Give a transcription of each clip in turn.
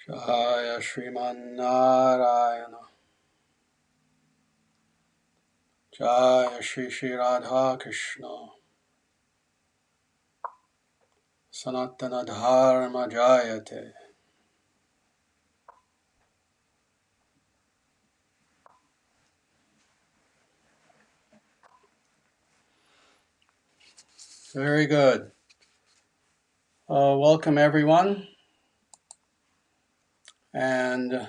Jaya Sriman Narayana. Jaya Shri Shri Radha Krishna. Sanatana Dharma Jayate. Very good. Welcome everyone. And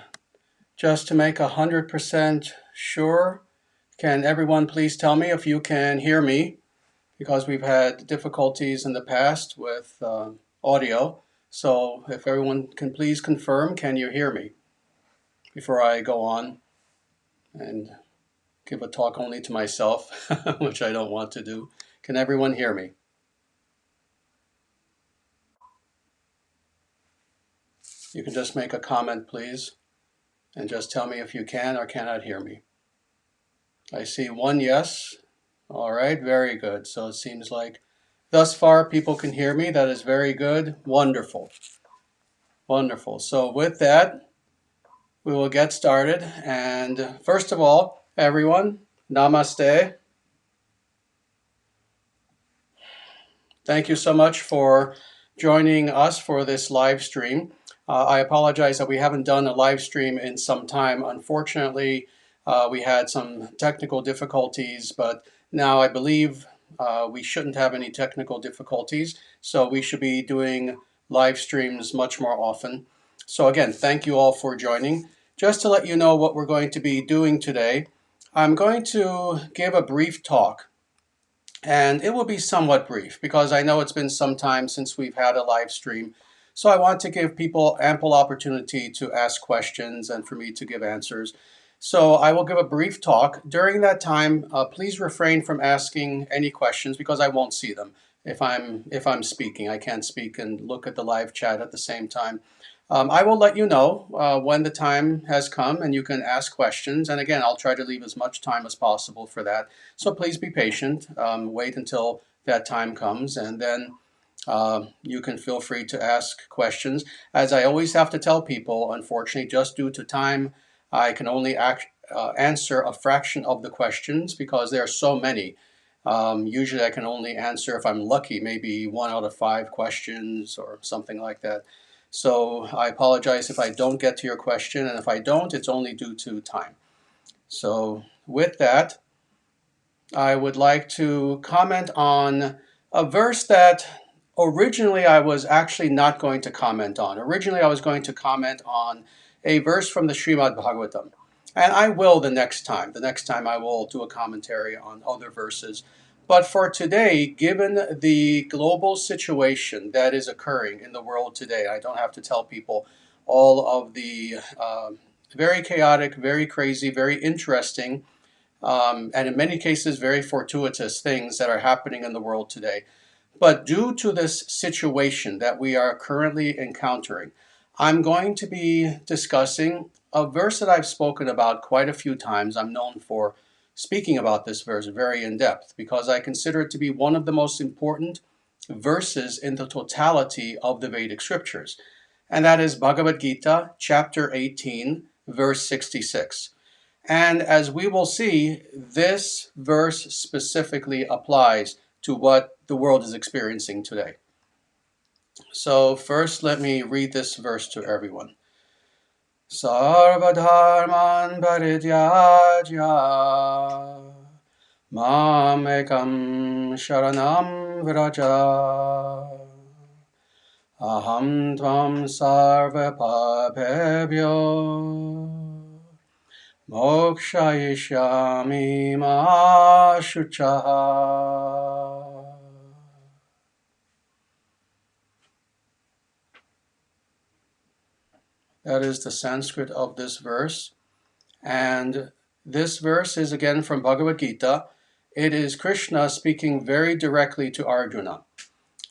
just to make 100% sure, can everyone please tell me if you can hear me? Because we've had difficulties in the past with audio. So if everyone can please confirm, can you hear me? Before I go on and give a talk only to myself, which I don't want to do. Can everyone hear me? You can just make a comment, please, and just tell me if you can or cannot hear me. I see one yes. All right, very good. So it seems like thus far people can hear me. That is very good. Wonderful. Wonderful. So with that, we will get started. And first of all, everyone, namaste. Thank you so much for joining us for this live stream. I apologize that we haven't done a live stream in some time. Unfortunately, we had some technical difficulties, but now I believe we shouldn't have any technical difficulties, so we should be doing live streams much more often. So again, thank you all for joining. Just to let you know what we're going to be doing today, I'm going to give a brief talk. And it will be somewhat brief because I know it's been some time since we've had a live stream. So I want to give people ample opportunity to ask questions and for me to give answers. So I will give a brief talk. During that time, please refrain from asking any questions because I won't see them if I'm speaking. I can't speak and look at the live chat at the same time. I will let you know when the time has come and you can ask questions. And again, I'll try to leave as much time as possible for that. So please be patient. Wait until that time comes and then you can feel free to ask questions. As I always have to tell people, unfortunately, just due to time, I can only answer a fraction of the questions because there are so many. Usually I can only answer, if I'm lucky, maybe 1 out of 5 questions or something like that. So I apologize if I don't get to your question, and if I don't, it's only due to time. So with that, I would like to comment on a verse that originally I was actually not going to comment on. Originally I was going to comment on a verse from the Srimad-Bhagavatam. And I will the next time. The next time I will do a commentary on other verses. But for today, given the global situation that is occurring in the world today, I don't have to tell people all of the very chaotic, very crazy, very interesting, and in many cases very fortuitous things that are happening in the world today. But due to this situation that we are currently encountering, I'm going to be discussing a verse that I've spoken about quite a few times. I'm known for speaking about this verse very in depth because I consider it to be one of the most important verses in the totality of the Vedic scriptures. And that is Bhagavad Gita, chapter 18, verse 66. And as we will see, this verse specifically applies to what the world is experiencing today. So first, let me read this verse to everyone. Sarva dharman parijyajya mam ekam sharanam vraja aham tvam sarva papebhyo mokshayishyami ma shuchaha. That is the Sanskrit of this verse. And this verse is again from Bhagavad Gita. It is Krishna speaking very directly to Arjuna.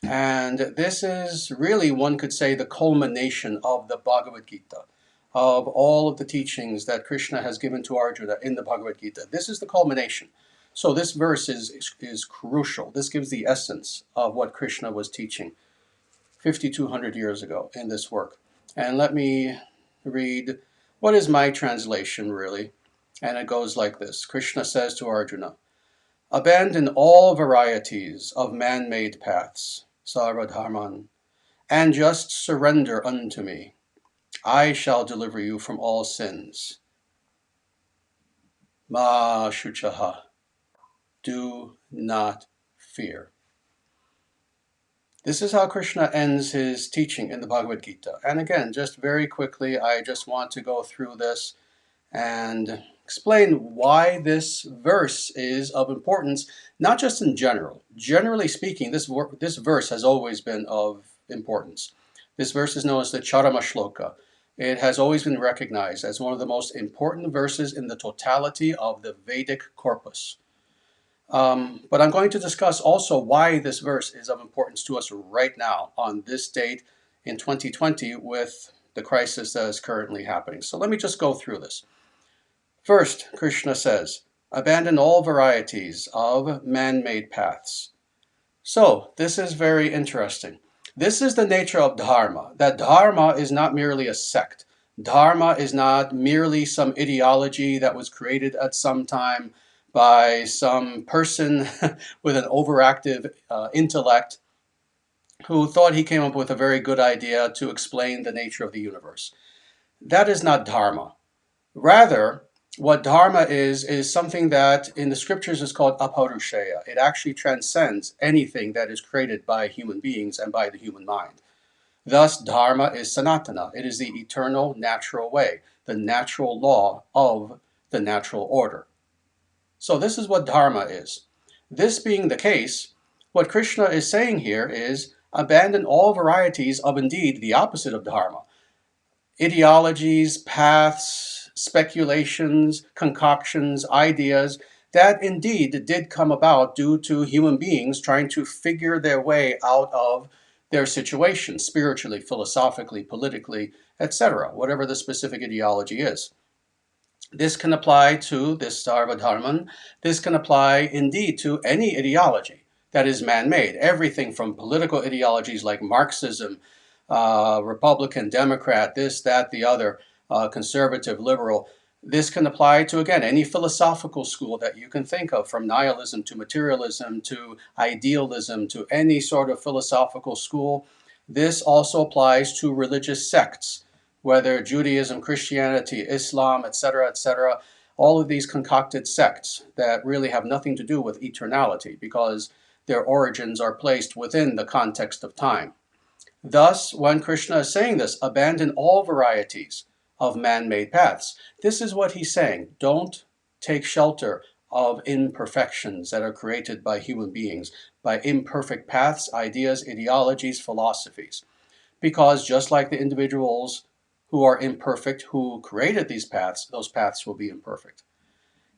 And this is really, one could say, the culmination of the Bhagavad Gita, of all of the teachings that Krishna has given to Arjuna in the Bhagavad Gita. This is the culmination. So this verse is crucial. This gives the essence of what Krishna was teaching 5,200 years ago in this work. And let me read what is my translation really. And it goes like this. Krishna says to Arjuna, abandon all varieties of man-made paths, Sarvadharman, and just surrender unto me. I shall deliver you from all sins. Ma shuchaha. Do not fear. This is how Krishna ends his teaching in the Bhagavad Gita. And again, just very quickly, I just want to go through this and explain why this verse is of importance, not just in general. Generally speaking, this verse has always been of importance. This verse is known as the Charama Shloka. It has always been recognized as one of the most important verses in the totality of the Vedic corpus. But I'm going to discuss also why this verse is of importance to us right now on this date in 2020 with the crisis that is currently happening. So let me just go through this. First, Krishna says, abandon all varieties of man-made paths. So this is very interesting. This is the nature of Dharma, that Dharma is not merely a sect. Dharma is not merely some ideology that was created at some time by some person with an overactive intellect who thought he came up with a very good idea to explain the nature of the universe. That is not Dharma. Rather, what Dharma is something that in the scriptures is called aparushaya. It actually transcends anything that is created by human beings and by the human mind. Thus, Dharma is Sanatana. It is the eternal, natural way, the natural law of the natural order. So this is what Dharma is. This being the case, what Krishna is saying here is abandon all varieties of indeed the opposite of Dharma. Ideologies, paths, speculations, concoctions, ideas that indeed did come about due to human beings trying to figure their way out of their situation, spiritually, philosophically, politically, etc., whatever the specific ideology is. This can apply to this Sarvadharman. This can apply indeed to any ideology that is man-made. Everything from political ideologies like Marxism, Republican, Democrat, this, that, the other, conservative, liberal. This can apply to, again, any philosophical school that you can think of, from nihilism to materialism to idealism to any sort of philosophical school. This also applies to religious sects, whether Judaism, Christianity, Islam, etc., all of these concocted sects that really have nothing to do with eternality because their origins are placed within the context of time. Thus, when Krishna is saying this, abandon all varieties of man-made paths. This is what he's saying. Don't take shelter of imperfections that are created by human beings, by imperfect paths, ideas, ideologies, philosophies. Because just like the individuals who are imperfect, who created these paths, those paths will be imperfect.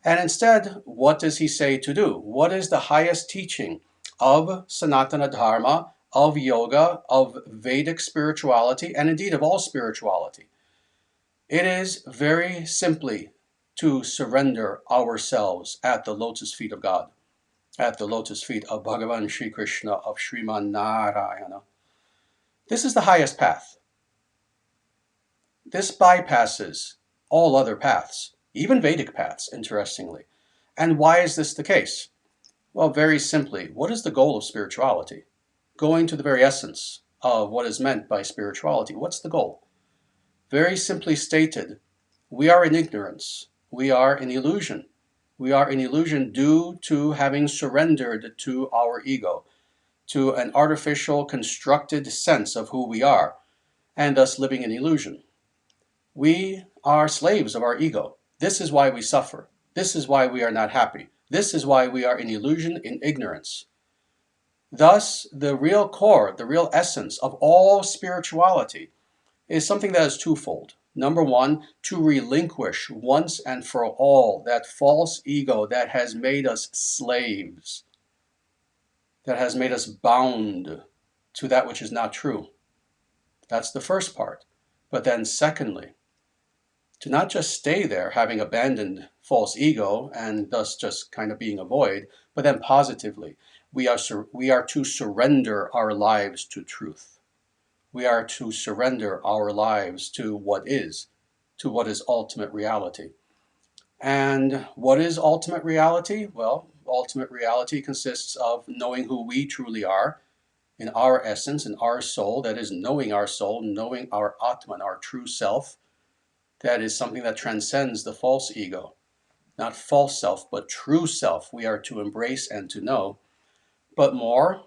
And instead, what does he say to do? What is the highest teaching of Sanatana Dharma, of yoga, of Vedic spirituality, and indeed of all spirituality? It is very simply to surrender ourselves at the lotus feet of God, at the lotus feet of Bhagavan Sri Krishna, of Sriman Narayana. This is the highest path. This bypasses all other paths, even Vedic paths, interestingly. And why is this the case? Well, very simply, what is the goal of spirituality? Going to the very essence of what is meant by spirituality. What's the goal? Very simply stated, we are in ignorance. We are in illusion. We are in illusion due to having surrendered to our ego, to an artificial, constructed sense of who we are, and thus living in illusion. We are slaves of our ego. This is why we suffer. This is why we are not happy. This is why we are in illusion, in ignorance. Thus, the real core, the real essence of all spirituality is something that is twofold. Number one, to relinquish once and for all that false ego that has made us slaves, that has made us bound to that which is not true. That's the first part. But then secondly, to not just stay there having abandoned false ego and thus just kind of being a void, but then positively, we are to surrender our lives to truth. We are to surrender our lives to what is, to what is ultimate reality. And what is ultimate reality? Well, ultimate reality consists of knowing who we truly are in our essence, in our soul, that is knowing our soul, knowing our Atman, our true self. That is something that transcends the false ego. Not false self, but true self we are to embrace and to know. But more,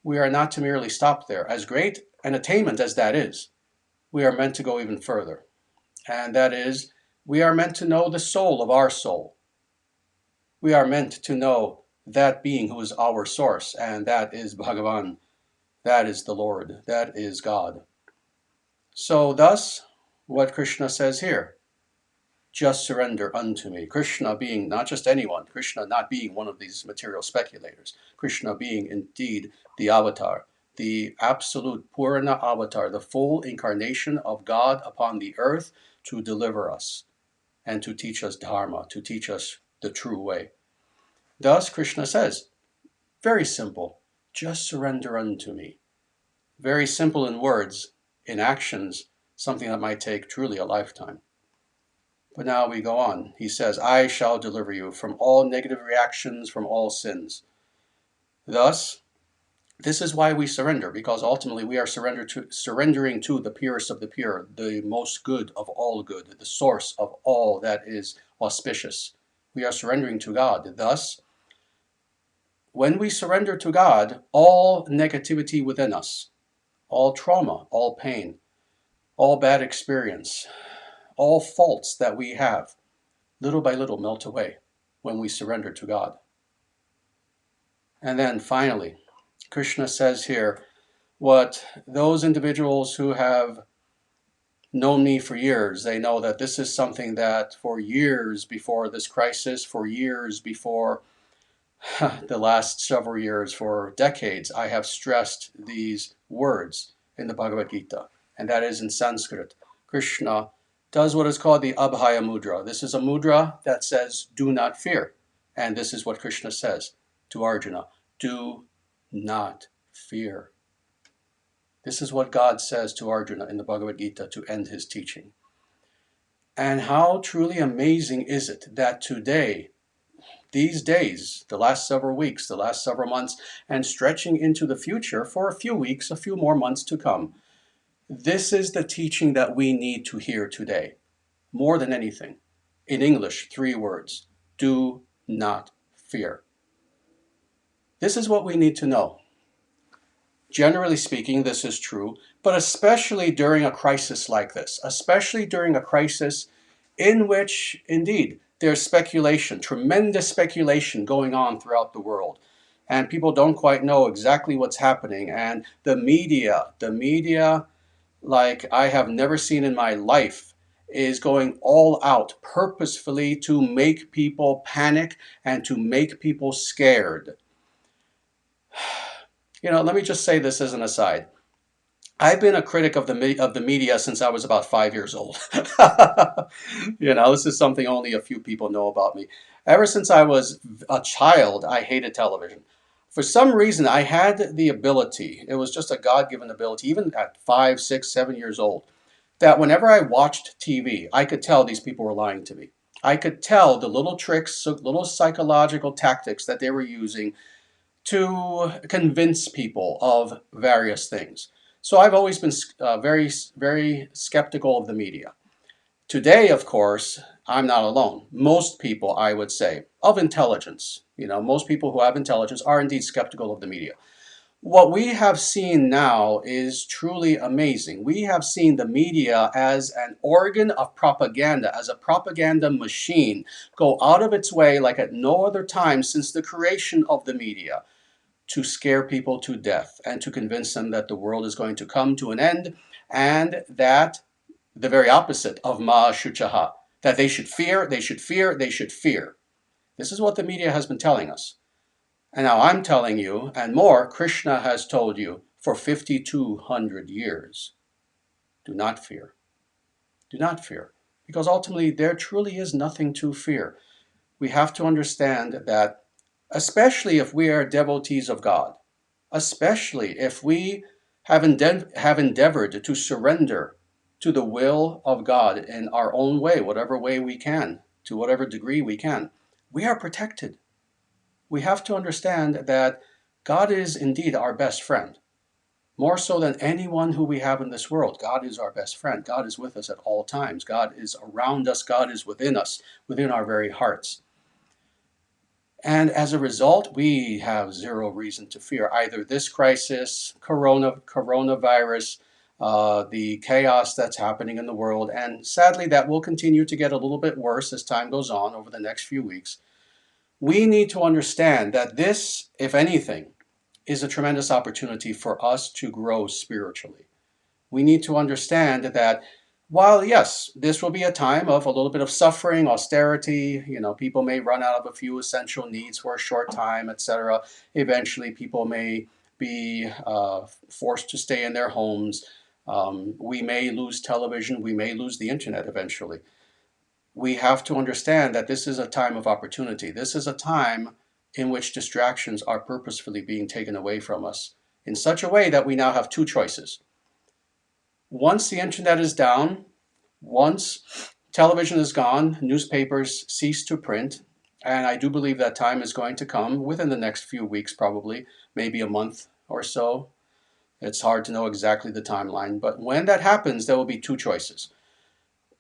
we are not to merely stop there. As great an attainment as that is, we are meant to go even further. And that is, we are meant to know the soul of our soul. We are meant to know that being who is our source, and that is Bhagavan, that is the Lord, that is God. So thus, what Krishna says here, just surrender unto me. Krishna being not just anyone, Krishna not being one of these material speculators, Krishna being indeed the avatar, the absolute Purana avatar, the full incarnation of God upon the earth to deliver us and to teach us Dharma, to teach us the true way. Thus, Krishna says, very simple, just surrender unto me. Very simple in words, in actions, something that might take truly a lifetime. But now we go on. He says, I shall deliver you from all negative reactions, from all sins. Thus, this is why we surrender, because ultimately we are surrendering to the purest of the pure, the most good of all good, the source of all that is auspicious. We are surrendering to God. Thus, when we surrender to God, all negativity within us, all trauma, all pain, all bad experience, all faults that we have, little by little melt away when we surrender to God. And then finally, Krishna says here, what those individuals who have known me for years, they know that this is something that for years before this crisis, for years before the last several years, for decades, I have stressed these words in the Bhagavad Gita, and that is in Sanskrit. Krishna does what is called the Abhaya Mudra. This is a mudra that says, do not fear. And this is what Krishna says to Arjuna, do not fear. This is what God says to Arjuna in the Bhagavad Gita to end his teaching. And how truly amazing is it that today, these days, the last several weeks, the last several months, and stretching into the future for a few weeks, a few more months to come, this is the teaching that we need to hear today, more than anything. In English, 3 words, do not fear. This is what we need to know. Generally speaking, this is true, but especially during a crisis like this, especially during a crisis in which, indeed, there's speculation, tremendous speculation going on throughout the world. And people don't quite know exactly what's happening. And the media, like I have never seen in my life, is going all out purposefully to make people panic and to make people scared. Let me just say this as an aside. I've been a critic of the media since I was about 5 years old. This is something only a few people know about me. Ever since I was a child, I hated television. For some reason, I had the ability, it was just a God-given ability, even at 5, 6, 7 years old, that whenever I watched TV, I could tell these people were lying to me. I could tell the little tricks, little psychological tactics that they were using to convince people of various things. So I've always been very, very skeptical of the media. Today, of course, I'm not alone. Most people, I would say, of intelligence, most people who have intelligence are indeed skeptical of the media. What we have seen now is truly amazing. We have seen the media as an organ of propaganda, as a propaganda machine, go out of its way like at no other time since the creation of the media, to scare people to death and to convince them that the world is going to come to an end, and that the very opposite of Ma Shuchaha, that they should fear, they should fear, they should fear. This is what the media has been telling us. And now I'm telling you, and more, Krishna has told you for 5,200 years, do not fear. Do not fear. Because ultimately there truly is nothing to fear. We have to understand that, especially if we are devotees of God, especially if we have endeavored to surrender to the will of God in our own way, whatever way we can, to whatever degree we can, we are protected. We have to understand that God is indeed our best friend. More so than anyone who we have in this world, God is our best friend. God is with us at all times. God is around us. God is within us, within our very hearts. And as a result, we have zero reason to fear either this crisis, coronavirus, the chaos that's happening in the world. And sadly, that will continue to get a little bit worse as time goes on over the next few weeks. We need to understand that this, if anything, is a tremendous opportunity for us to grow spiritually. We need to understand that while, yes, this will be a time of a little bit of suffering, austerity, people may run out of a few essential needs for a short time, etc. Eventually, people may be forced to stay in their homes. We may lose television. We may lose the internet eventually. We have to understand that this is a time of opportunity. This is a time in which distractions are purposefully being taken away from us in such a way that we now have two choices. Once the internet is down, once television is gone, newspapers cease to print, and I do believe that time is going to come within the next few weeks, probably, maybe a month or so. It's hard to know exactly the timeline, but when that happens, there will be two choices.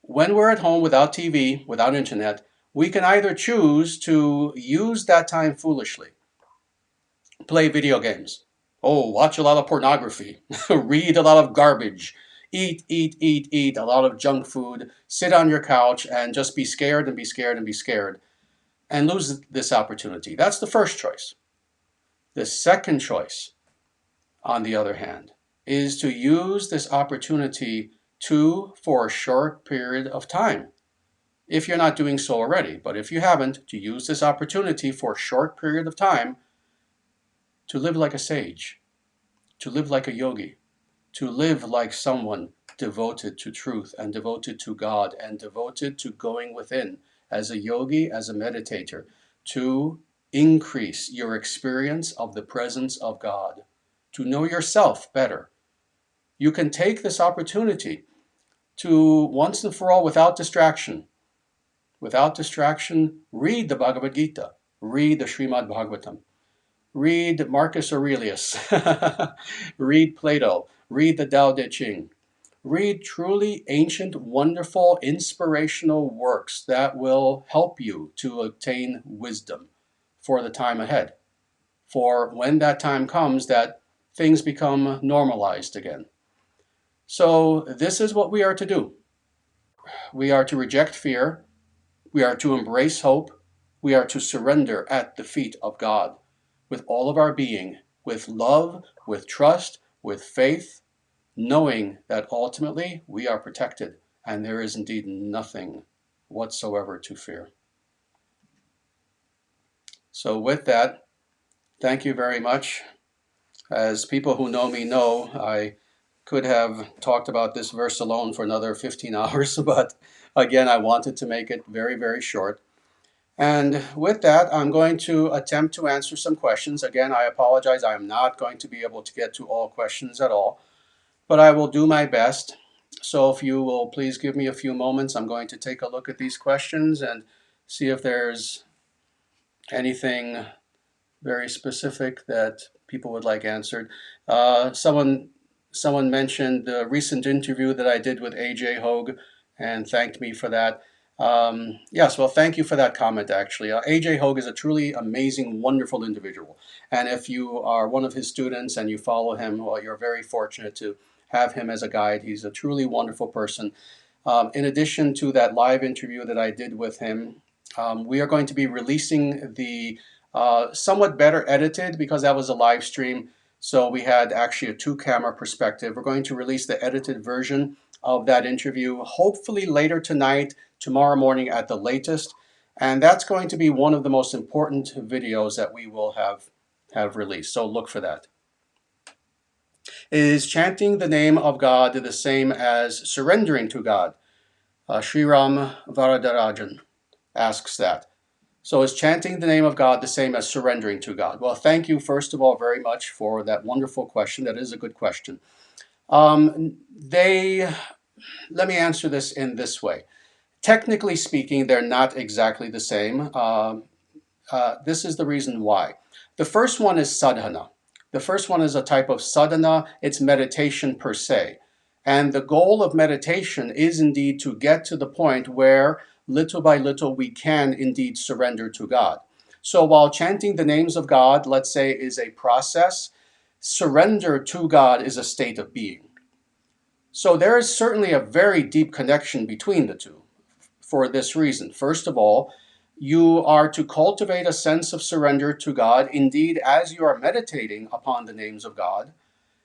When we're at home without TV, without internet, we can either choose to use that time foolishly, play video games, watch a lot of pornography, read a lot of garbage, eat a lot of junk food, sit on your couch and just be scared and be scared and be scared and lose this opportunity. That's the first choice. The second choice, on the other hand, is to use this opportunity for a short period of time. If you're not doing so already, but if you haven't, to use this opportunity for a short period of time to live like a sage, to live like a yogi, to live like someone devoted to truth and devoted to God and devoted to going within as a yogi, as a meditator, to increase your experience of the presence of God, to know yourself better. You can take this opportunity to once and for all, without distraction, read the Bhagavad Gita, read the Srimad-Bhagavatam, read Marcus Aurelius, read Plato, read the Tao Te Ching, read truly ancient, wonderful, inspirational works that will help you to obtain wisdom for the time ahead, for when that time comes that things become normalized again. So this is what we are to do. We are to reject fear. We are to embrace hope. We are to surrender at the feet of God with all of our being, with love, with trust, with faith, knowing that ultimately we are protected and there is indeed nothing whatsoever to fear. So with that, thank you very much. As people who know me know, I could have talked about this verse alone for another 15 hours, but again, I wanted to make it very, very short. And with that, I'm going to attempt to answer some questions. Again, I apologize. I am not going to be able to get to all questions at all, but I will do my best. So if you will please give me a few moments, I'm going to take a look at these questions and see if there's anything very specific that people would like answered. Someone mentioned the recent interview that I did with A.J. Hogue and thanked me for that. Yes, well, thank you for that comment, actually. A.J. Hogue is a truly amazing, wonderful individual. And if you are one of his students and you follow him, well, you're very fortunate to have him as a guide. He's a truly wonderful person. In addition to that live interview that I did with him, we are going to be releasing the somewhat better edited, because that was a live stream. So we had actually a two-camera perspective. We're going to release the edited version of that interview, hopefully later tonight, tomorrow morning at the latest. And that's going to be one of the most important videos that we will have released. So look for that. Is chanting the name of God the same as surrendering to God? Sriram Varadarajan asks that. So is chanting the name of God the same as surrendering to God? Well, thank you, first of all, very much for that wonderful question. That is a good question. They let me answer this in this way. Technically speaking, they're not exactly the same. This is the reason why. The first one is sadhana. The first one is a type of sadhana, it's meditation per se. And the goal of meditation is indeed to get to the point where little by little we can indeed surrender to God. So while chanting the names of God, let's say, is a process, surrender to God is a state of being. So there is certainly a very deep connection between the two for this reason. First of all, you are to cultivate a sense of surrender to God, indeed, as you are meditating upon the names of God.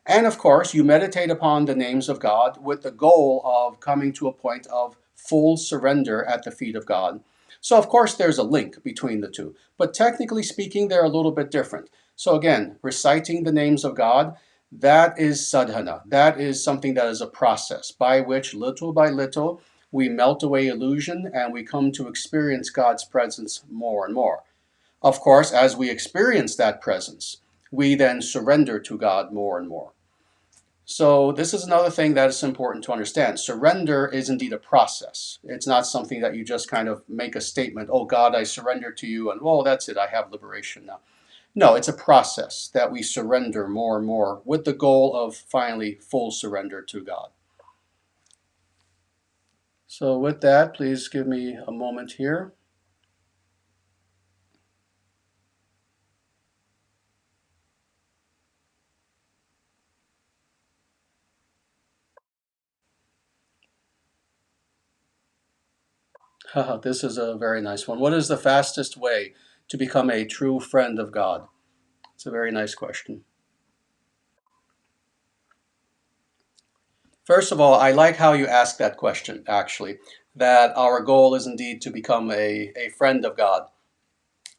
And of course, you meditate upon the names of God with the goal of coming to a point of full surrender at the feet of God. So, of course, there's a link between the two, but technically speaking, they're a little bit different. So, again, reciting the names of God, that is sadhana. That is something that is a process by which, little by little, we melt away illusion and we come to experience God's presence more and more. Of course, as we experience that presence, we then surrender to God more and more. So this is another thing that is important to understand. Surrender is indeed a process. It's not something that you just kind of make a statement, oh God, I surrender to you, and well, that's it, I have liberation now. No, it's a process that we surrender more and more with the goal of finally full surrender to God. So with that, please give me a moment here. This is a very nice one. What is the fastest way to become a true friend of God? It's a very nice question. First of all, I like how you ask that question, actually, that our goal is indeed to become a friend of God.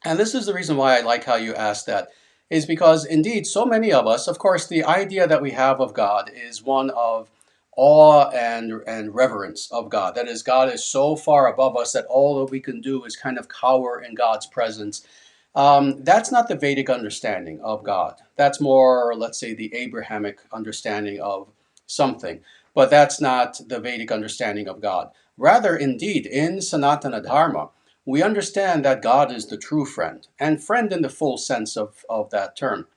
And this is the reason why I like how you ask that, is because indeed, so many of us, of course, the idea that we have of God is one of awe and reverence of God. That is, God is so far above us that all that we can do is kind of cower in God's presence. That's not the Vedic understanding of God. That's more, let's say, the Abrahamic understanding of something. But that's not the Vedic understanding of God. Rather, indeed, in Sanatana Dharma, we understand that God is the true friend, and friend in the full sense of that term.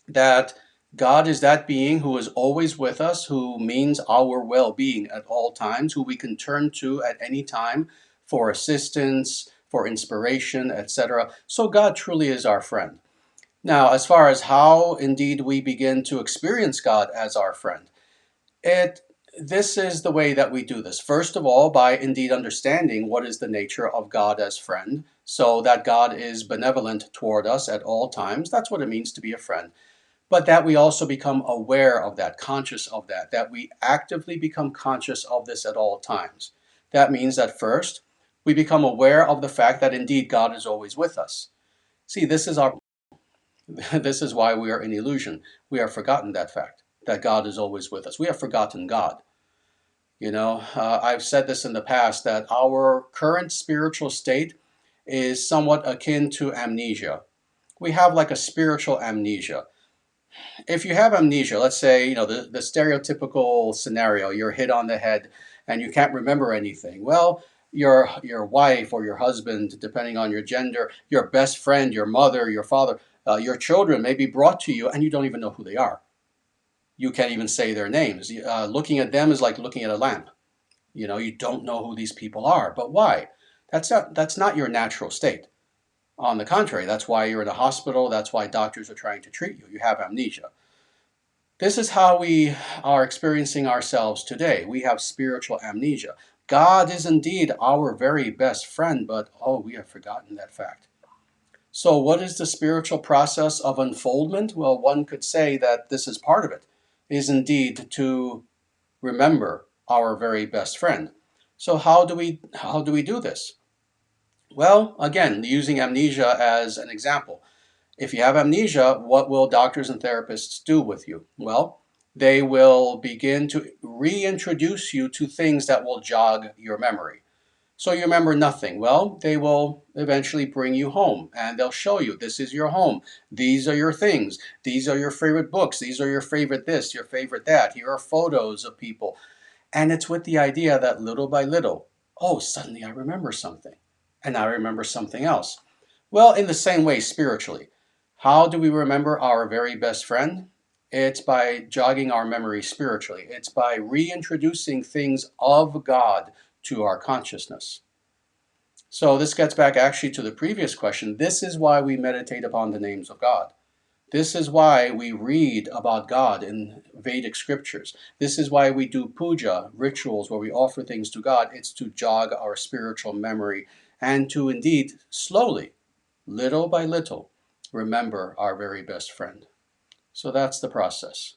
That God is that being who is always with us, who means our well being at all times, who we can turn to at any time for assistance, for inspiration, etc. So God truly is our friend. Now, as far as how indeed we begin to experience God as our friend, it this is the way that we do this. First of all, by indeed understanding what is the nature of God as friend, so that God is benevolent toward us at all times. That's what it means to be a friend. But that we also become aware of that, conscious of that, that we actively become conscious of this at all times. That means that first, we become aware of the fact that indeed God is always with us. See, this is our this is why we are in illusion. We have forgotten that fact, that God is always with us. We have forgotten God. I've said this in the past that our current spiritual state is somewhat akin to amnesia. We have like a spiritual amnesia. If you have amnesia, let's say, the stereotypical scenario, you're hit on the head and you can't remember anything. Well, your wife or your husband, depending on your gender, your best friend, your mother, your father, your children may be brought to you and you don't even know who they are. You can't even say their names. Looking at them is like looking at a lamp. You don't know who these people are. But why? That's not your natural state. On the contrary, that's why you're in a hospital. That's why doctors are trying to treat you. You have amnesia. This is how we are experiencing ourselves today. We have spiritual amnesia. God is indeed our very best friend, but we have forgotten that fact. So, what is the spiritual process of unfoldment? Well, one could say that this is part of it, is indeed to remember our very best friend. So, how do we do this? Well, again, using amnesia as an example. If you have amnesia, what will doctors and therapists do with you? Well, they will begin to reintroduce you to things that will jog your memory. So you remember nothing. Well, they will eventually bring you home and they'll show you this is your home. These are your things. These are your favorite books. These are your favorite this, your favorite that. Here are photos of people. And it's with the idea that little by little, oh, suddenly I remember something, and I remember something else. Well, in the same way, spiritually, how do we remember our very best friend? It's by jogging our memory spiritually. It's by reintroducing things of God to our consciousness. So this gets back actually to the previous question. This is why we meditate upon the names of God. This is why we read about God in Vedic scriptures. This is why we do puja, rituals where we offer things to God. It's to jog our spiritual memory and to indeed slowly, little by little, remember our very best friend. So that's the process.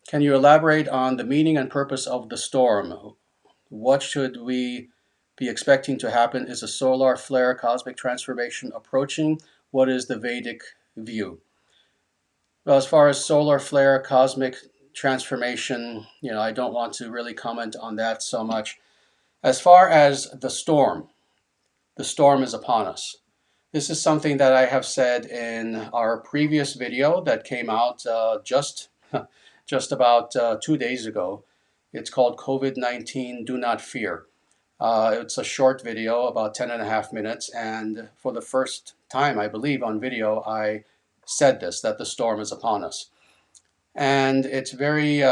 Can you elaborate on the meaning and purpose of the storm? What should we be expecting to happen? Is a solar flare, cosmic transformation approaching? What is the Vedic view? Well, as far as solar flare, cosmic transformation, I don't want to really comment on that so much. As far as the storm is upon us. This is something that I have said in our previous video that came out just about 2 days ago. It's called COVID-19 Do Not Fear. It's a short video, about 10 and a half minutes, and for the first time, I believe, on video, I said this, that the storm is upon us. And it's very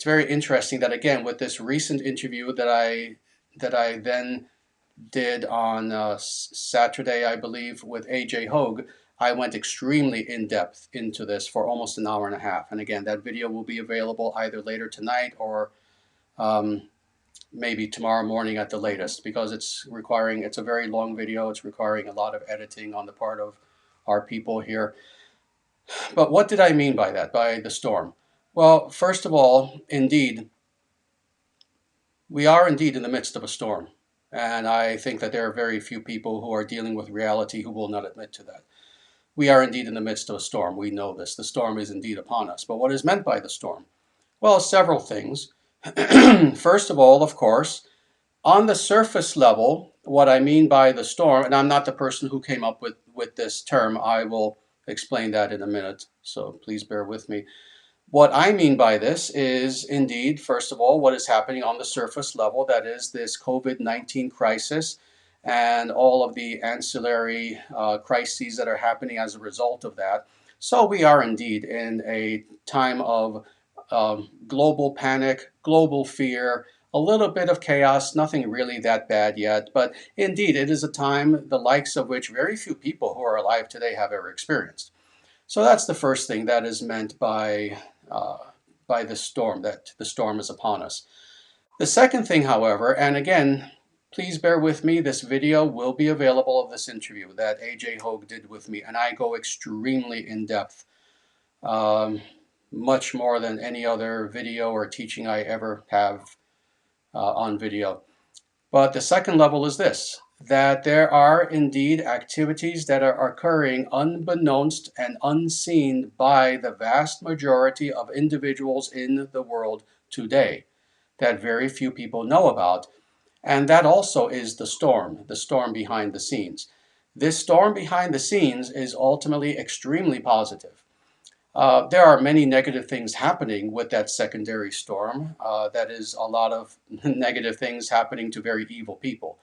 interesting that, again, with this recent interview that I then did on Saturday, I believe, with AJ Hogue, I went extremely in depth into this for almost an hour and a half. And again, that video will be available either later tonight or maybe tomorrow morning at the latest, because it's a very long video. It's requiring a lot of editing on the part of our people here. But what did I mean by that, by the storm? Well, first of all, indeed, we are indeed in the midst of a storm. And I think that there are very few people who are dealing with reality who will not admit to that. We are indeed in the midst of a storm. We know this. The storm is indeed upon us. But what is meant by the storm? Well, several things. First of all, of course, on the surface level, what I mean by the storm, and I'm not the person who came up with this term, I will explain that in a minute, so please bear with me. What I mean by this is indeed, first of all, what is happening on the surface level, that is this COVID-19 crisis and all of the ancillary crises that are happening as a result of that. So we are indeed in a time of global panic, global fear, a little bit of chaos, nothing really that bad yet, but indeed it is a time the likes of which very few people who are alive today have ever experienced. So that's the first thing that is meant by the storm, that the storm is upon us. The second thing, however, and again, please bear with me, this video will be available of this interview that AJ Hogue did with me, and I go extremely in depth, much more than any other video or teaching I ever have on video. But the second level is this, that there are indeed activities that are occurring unbeknownst and unseen by the vast majority of individuals in the world today that very few people know about. And that also is the storm behind the scenes. This storm behind the scenes is ultimately extremely positive. There are many negative things happening with that secondary storm. That is a lot of negative things happening to very evil people.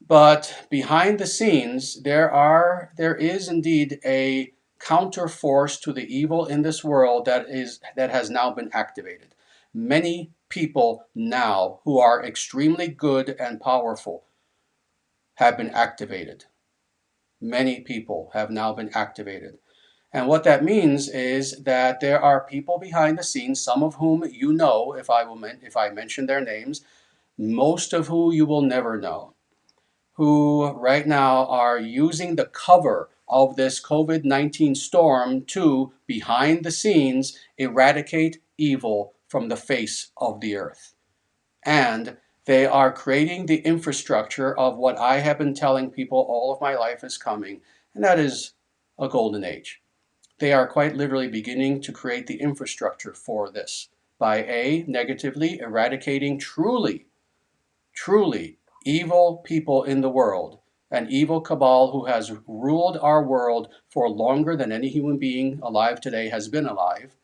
But behind the scenes, there is indeed a counter force to the evil in this world that has now been activated. Many people now who are extremely good and powerful have been activated. Many people have now been activated. And what that means is that there are people behind the scenes, some of whom you know, if I mention their names, most of who you will never know, who right now are using the cover of this COVID-19 storm to, behind the scenes, eradicate evil from the face of the earth. And they are creating the infrastructure of what I have been telling people all of my life is coming, and that is a golden age. They are quite literally beginning to create the infrastructure for this by negatively eradicating truly evil people in the world an evil cabal who has ruled our world for longer than any human being alive today has been alive.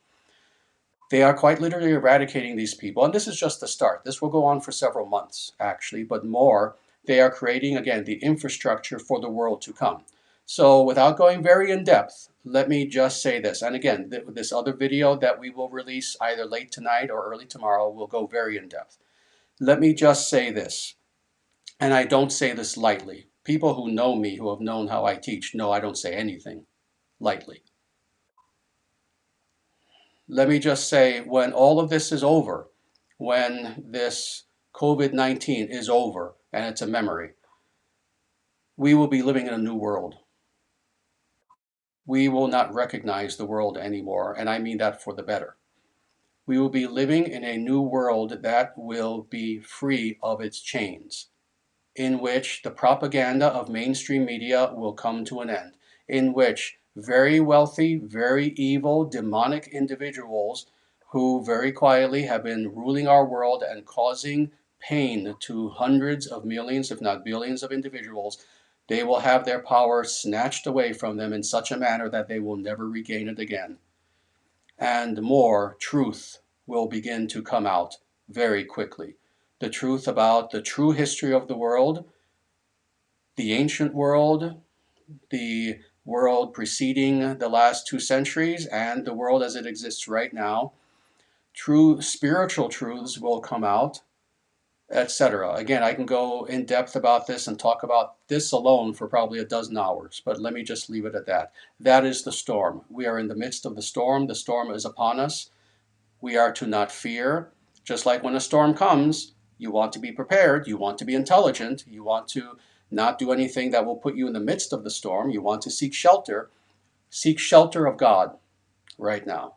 They are quite literally eradicating these people. And this is just the start. This will go on for several months, actually, but more. They are creating, again, the infrastructure for the world to come. So without going very in depth, let me just say this. And again, this other video that we will release either late tonight or early tomorrow will go very in depth. Let me just say this, and I don't say this lightly. People who know me, who have known how I teach, know I don't say anything lightly. Let me just say, when all of this is over, when this COVID-19 is over and it's a memory, we will be living in a new world. We will not recognize the world anymore, and I mean that for the better. We will be living in a new world that will be free of its chains, in which the propaganda of mainstream media will come to an end, in which very wealthy, very evil, demonic individuals who very quietly have been ruling our world and causing pain to hundreds of millions, if not billions of individuals, they will have their power snatched away from them in such a manner that they will never regain it again. And more truth will begin to come out very quickly. The truth about the true history of the world, the ancient world, the world preceding the last 2 centuries, and the world as it exists right now. True spiritual truths will come out, etc. Again, I can go in depth about this and talk about this alone for probably a dozen hours, but let me just leave it at that. That is the storm. We are in the midst of the storm. The storm is upon us. We are to not fear. Just like when a storm comes, you want to be prepared, you want to be intelligent, you want to not do anything that will put you in the midst of the storm. You want to seek shelter. Seek shelter of God right now,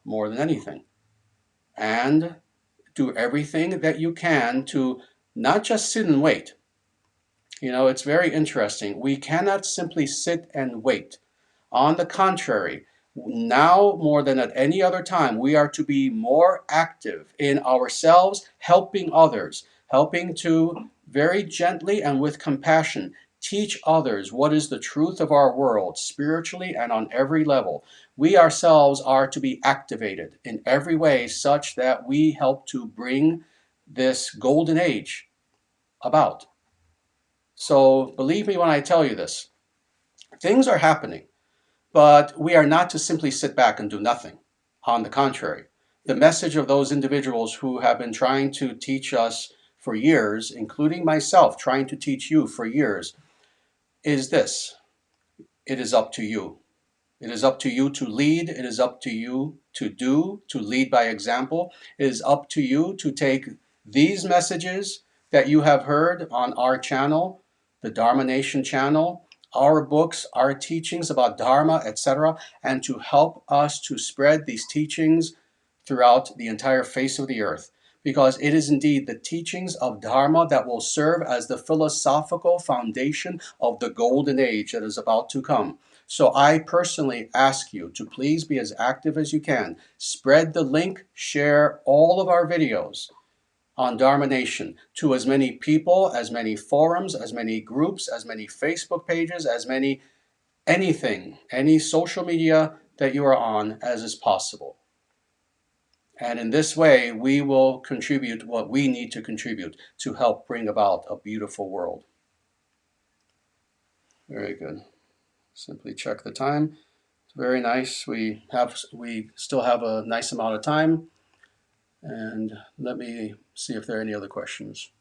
more than anything. And do everything that you can to not just sit and wait. You know, it's very interesting. We cannot simply sit and wait. On the contrary, now more than at any other time, we are to be more active in ourselves, helping others, helping to very gently and with compassion teach others what is the truth of our world, spiritually and on every level. We ourselves are to be activated in every way such that we help to bring this golden age about. So believe me when I tell you this, things are happening. But we are not to simply sit back and do nothing. On the contrary, the message of those individuals who have been trying to teach us for years, including myself trying to teach you for years, is this: it is up to you. It is up to you to lead. It is up to you to do, to lead by example. It is up to you to take these messages that you have heard on our channel, the Dharma Nation channel, our books, our teachings about Dharma, etc., and to help us to spread these teachings throughout the entire face of the earth. Because it is indeed the teachings of Dharma that will serve as the philosophical foundation of the golden age that is about to come. So I personally ask you to please be as active as you can. Spread the link, share all of our videos on Dharma Nation to as many people, as many forums, as many groups, as many Facebook pages, as many anything, any social media that you are on as is possible. And in this way, we will contribute what we need to contribute to help bring about a beautiful world. Very good. Simply check the time. It's very nice. We still have a nice amount of time. And let me see if there are any other questions.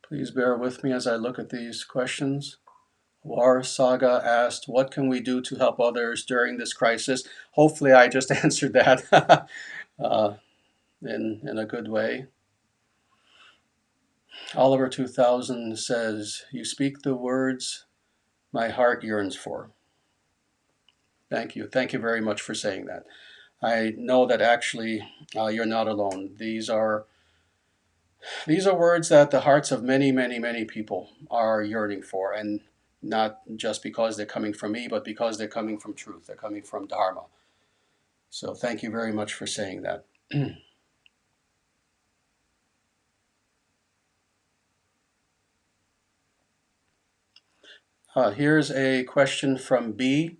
Please bear with me as I look at these questions. War Saga asked, what can we do to help others during this crisis? Hopefully I just answered that in a good way. Oliver 2000 says, you speak the words my heart yearns for. Thank you. Thank you very much for saying that. I know that actually you're not alone. These are These are words that the hearts of many, many, many people are yearning for, and not just because they're coming from me, but because they're coming from truth. They're coming from Dharma. So thank you very much for saying that. Here's a question from B.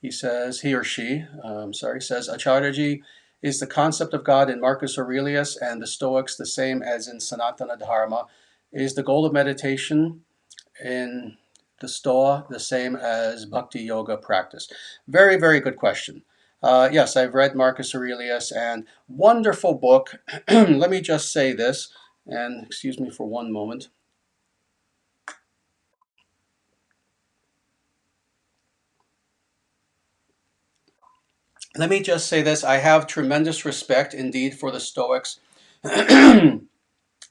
He says, he or she, says, Acharyaji, is the concept of God in Marcus Aurelius and the Stoics the same as in Sanatana Dharma? Is the goal of meditation in the Stoa the same as Bhakti Yoga practice? Very, very good question. Yes, I've read Marcus Aurelius, and wonderful book. Let me just say this, and excuse me for one moment. Let me just say this. I have tremendous respect indeed for the Stoics. And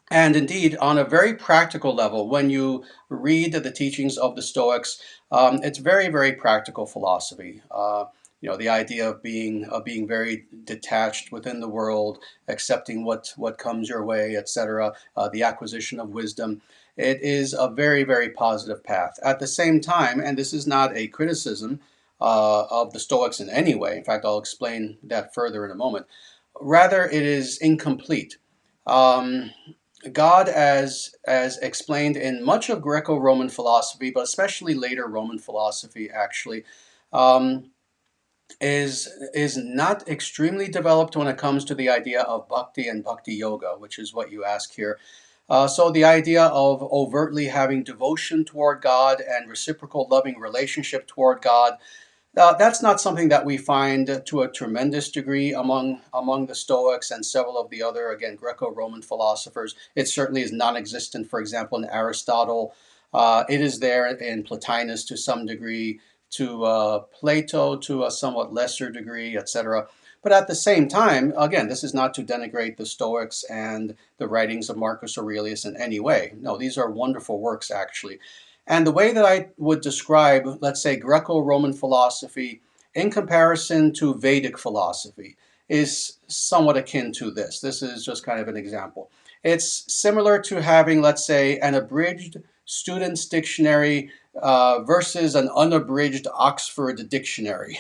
indeed, on a very practical level, when you read the teachings of the Stoics, it's very, very practical philosophy. The idea of being very detached within the world, accepting what comes your way, etc. The acquisition of wisdom. It is a very, very positive path. At the same time, and this is not a criticism of the Stoics in any way. In fact, I'll explain that further in a moment. Rather, it is incomplete. Um, God, as explained in much of Greco-Roman philosophy, but especially later Roman philosophy, actually, um, is not extremely developed when it comes to the idea of bhakti and bhakti yoga, which is what you ask here. So the idea of overtly having devotion toward God and reciprocal loving relationship toward God, that's not something that we find to a tremendous degree among the Stoics and several of the other, again, Greco-Roman philosophers. It certainly is non-existent, for example, in Aristotle. It is there in Plotinus to some degree, to Plato to a somewhat lesser degree, etc. But at the same time, again, this is not to denigrate the Stoics and the writings of Marcus Aurelius in any way. No, these are wonderful works, actually. And the way that I would describe, let's say, Greco Roman philosophy in comparison to Vedic philosophy is somewhat akin to this. This is just kind of an example. It's similar to having, let's say, an abridged student's dictionary versus an unabridged Oxford dictionary.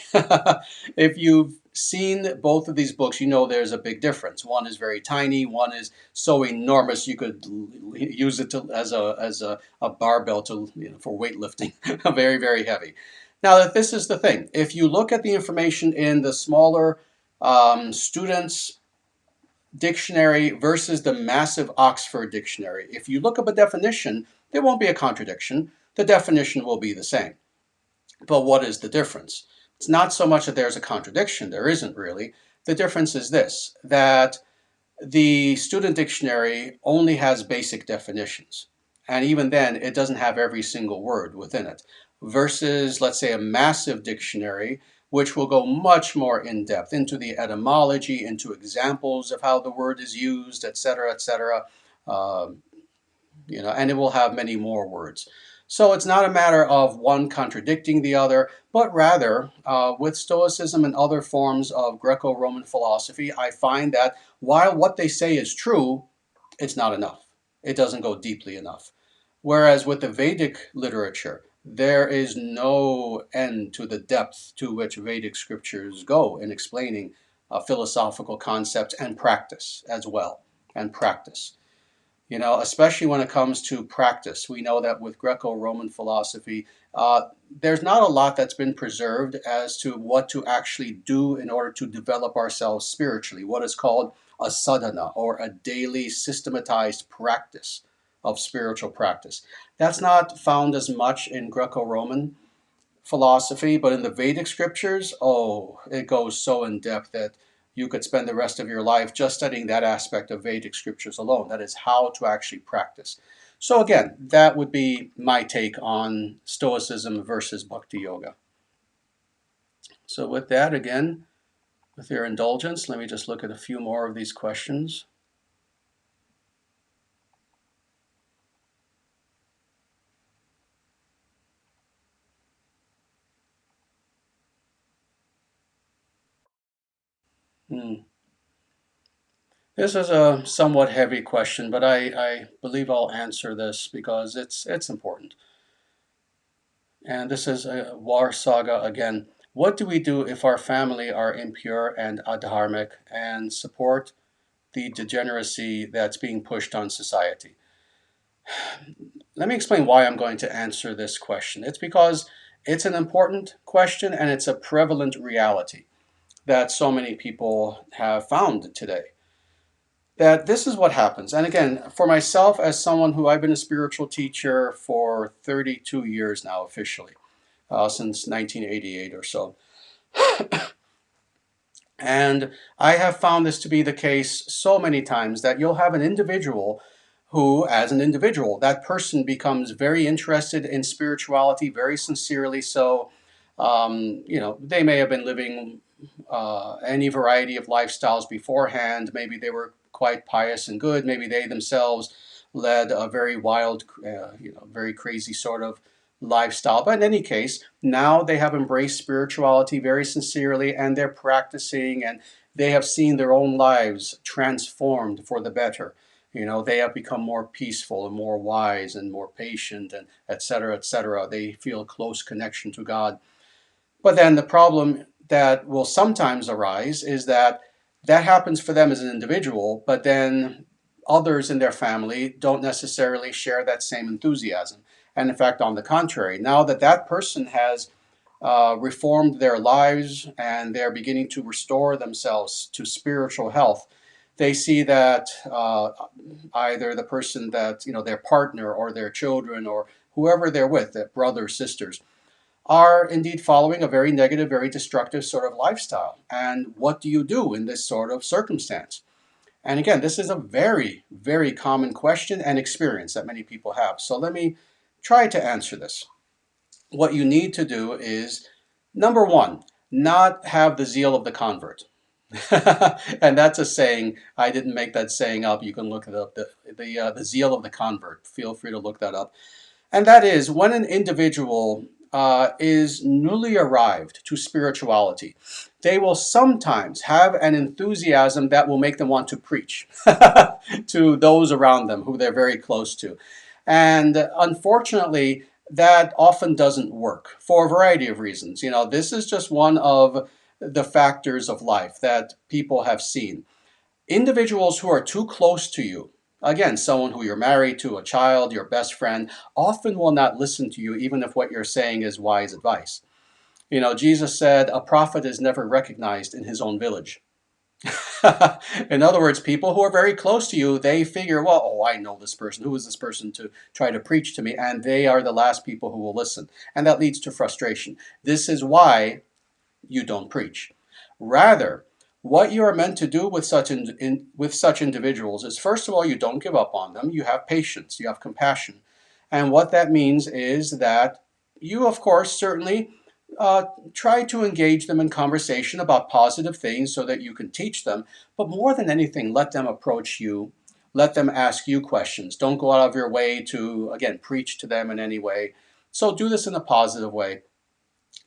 If you've seen both of these books, you know there's a big difference. One is very tiny, one is so enormous you could use it as a barbell to for weightlifting, very very heavy. Now that this is the thing, if you look at the information in the smaller students dictionary versus the massive Oxford dictionary, if you look up a definition, there won't be a contradiction. The definition will be the same. But what is the difference? It's not so much that there's a contradiction, there isn't really. The difference is this, that the student dictionary only has basic definitions. And even then, it doesn't have every single word within it. Versus, let's say, a massive dictionary, which will go much more in depth into the etymology, into examples of how the word is used, etc., etc. And it will have many more words. So it's not a matter of one contradicting the other, but rather, with Stoicism and other forms of Greco Roman philosophy, I find that while what they say is true, it's not enough. It doesn't go deeply enough. Whereas with the Vedic literature, there is no end to the depth to which Vedic scriptures go in explaining philosophical concepts and practice as well, and practice. Especially when it comes to practice. We know that with Greco-Roman philosophy, there's not a lot that's been preserved as to what to actually do in order to develop ourselves spiritually, what is called a sadhana, or a daily systematized practice of spiritual practice. That's not found as much in Greco-Roman philosophy, but in the Vedic scriptures, oh, it goes so in depth that you could spend the rest of your life just studying that aspect of Vedic scriptures alone. That is how to actually practice. So again, that would be my take on Stoicism versus Bhakti Yoga. So with that, again, with your indulgence, let me just look at a few more of these questions. Hmm. This is a somewhat heavy question, but I believe I'll answer this because it's important. And this is a War Saga again. What do we do if our family are impure and adharmic and support the degeneracy that's being pushed on society? Let me explain why I'm going to answer this question. It's because it's an important question and it's a prevalent reality that so many people have found today. That this is what happens. And again, for myself, as someone who I've been a spiritual teacher for 32 years now officially, since 1988 or so. And I have found this to be the case so many times that you'll have an individual who, as an individual, that person becomes very interested in spirituality, very sincerely so. They may have been living any variety of lifestyles beforehand. Maybe they were quite pious and good. Maybe they themselves led a very wild, very crazy sort of lifestyle. But in any case, now they have embraced spirituality very sincerely and they're practicing and they have seen their own lives transformed for the better. They have become more peaceful and more wise and more patient and et cetera, et cetera. They feel a close connection to God. But then the problem that will sometimes arise is that that happens for them as an individual, but then others in their family don't necessarily share that same enthusiasm. And in fact, on the contrary, now that that person has reformed their lives and they're beginning to restore themselves to spiritual health, they see that either the person that, their partner or their children or whoever they're with, their brothers, sisters, are indeed following a very negative, very destructive sort of lifestyle. And what do you do in this sort of circumstance? And again, this is a very, very common question and experience that many people have. So let me try to answer this. What you need to do is, number one, not have the zeal of the convert. And that's a saying. I didn't make that saying up. You can look it up. The zeal of the convert. Feel free to look that up. And that is when an individual is newly arrived to spirituality, they will sometimes have an enthusiasm that will make them want to preach to those around them who they're very close to. And unfortunately, that often doesn't work for a variety of reasons. This is just one of the factors of life that people have seen. Individuals who are too close to you, again, someone who you're married to, a child, your best friend, often will not listen to you even if what you're saying is wise advice. Jesus said, a prophet is never recognized in his own village. In other words, people who are very close to you, they figure, well, oh, I know this person. Who is this person to try to preach to me? And they are the last people who will listen. And that leads to frustration. This is why you don't preach. Rather, what you are meant to do with such individuals is, first of all, you don't give up on them. You have patience. You have compassion. And what that means is that you, of course, certainly try to engage them in conversation about positive things so that you can teach them. But more than anything, let them approach you. Let them ask you questions. Don't go out of your way to, again, preach to them in any way. So do this in a positive way.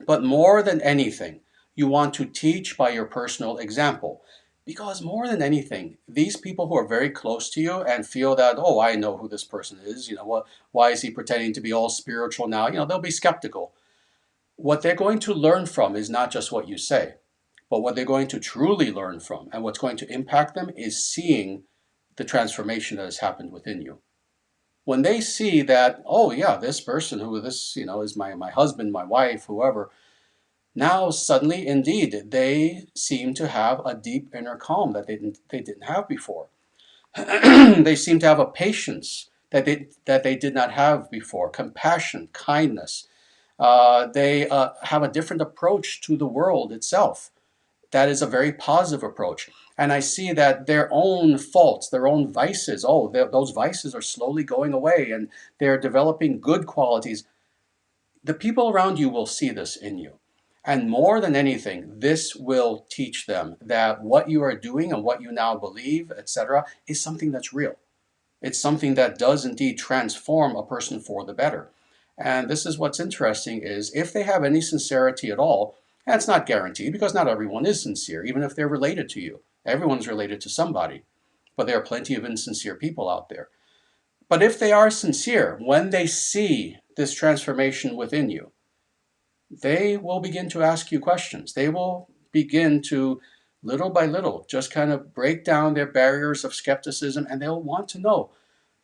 But more than anything, you want to teach by your personal example. Because more than anything, these people who are very close to you and feel that, oh, I know who this person is, why is he pretending to be all spiritual now? They'll be skeptical. What they're going to learn from is not just what you say, but what they're going to truly learn from and what's going to impact them is seeing the transformation that has happened within you. When they see that, oh yeah, this person who this, is my husband, my wife, whoever, now suddenly, indeed, they seem to have a deep inner calm that they didn't have before. They seem to have a patience that they did not have before, compassion, kindness. They have a different approach to the world itself. That is a very positive approach. And I see that their own faults, their own vices, those vices are slowly going away and they're developing good qualities. The people around you will see this in you. And more than anything, this will teach them that what you are doing and what you now believe, etc., is something that's real. It's something that does indeed transform a person for the better. And this is what's interesting is if they have any sincerity at all, and it's not guaranteed because not everyone is sincere, even if they're related to you. Everyone's related to somebody. But there are plenty of insincere people out there. But if they are sincere, when they see this transformation within you, they will begin to ask you questions. They will begin to, little by little, just kind of break down their barriers of skepticism, and they'll want to know,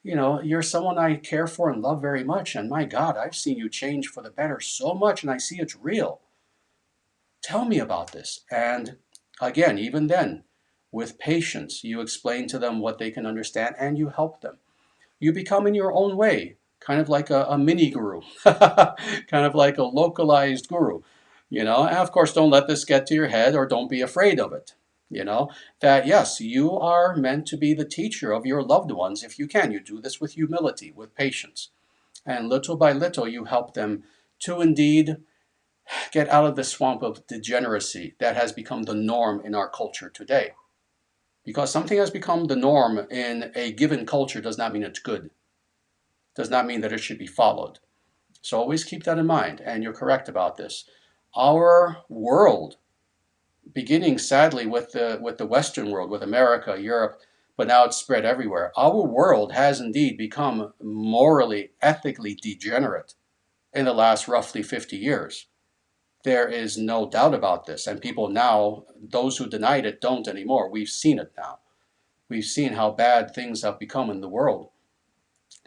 you're someone I care for and love very much, and my God, I've seen you change for the better so much, and I see it's real. Tell me about this. And again, even then, with patience, you explain to them what they can understand, and you help them. You become in your own way kind of like a mini guru, kind of like a localized guru, And of course, don't let this get to your head, or don't be afraid of it. That yes, you are meant to be the teacher of your loved ones if you can. You do this with humility, with patience. And little by little, you help them to indeed get out of the swamp of degeneracy that has become the norm in our culture today. Because something has become the norm in a given culture does not mean it's good. Does not mean that it should be followed. So always keep that in mind, and you're correct about this. Our world, beginning sadly with the Western world, with America, Europe, but now it's spread everywhere. Our world has indeed become morally, ethically degenerate in the last roughly 50 years. There is no doubt about this, and people now, those who denied it, don't anymore. We've seen it now. We've seen how bad things have become in the world.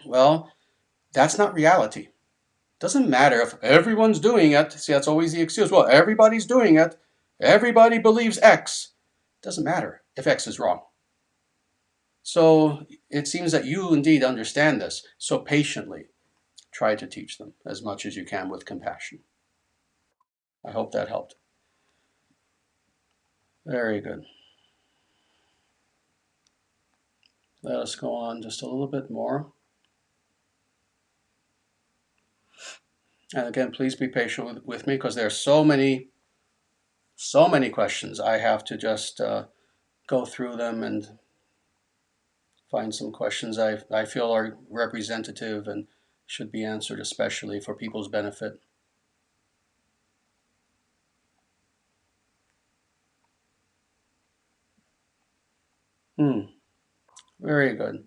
Well, that's not reality. Doesn't matter if everyone's doing it. See, that's always the excuse. Well, everybody's doing it. Everybody believes X. Doesn't matter if X is wrong. So it seems that you indeed understand this. So patiently try to teach them as much as you can with compassion. I hope that helped. Very good. Let us go on just a little bit more. And again, please be patient with me, because there are so many questions. I have to just go through them and find some questions I feel are representative and should be answered, especially for people's benefit. Very good.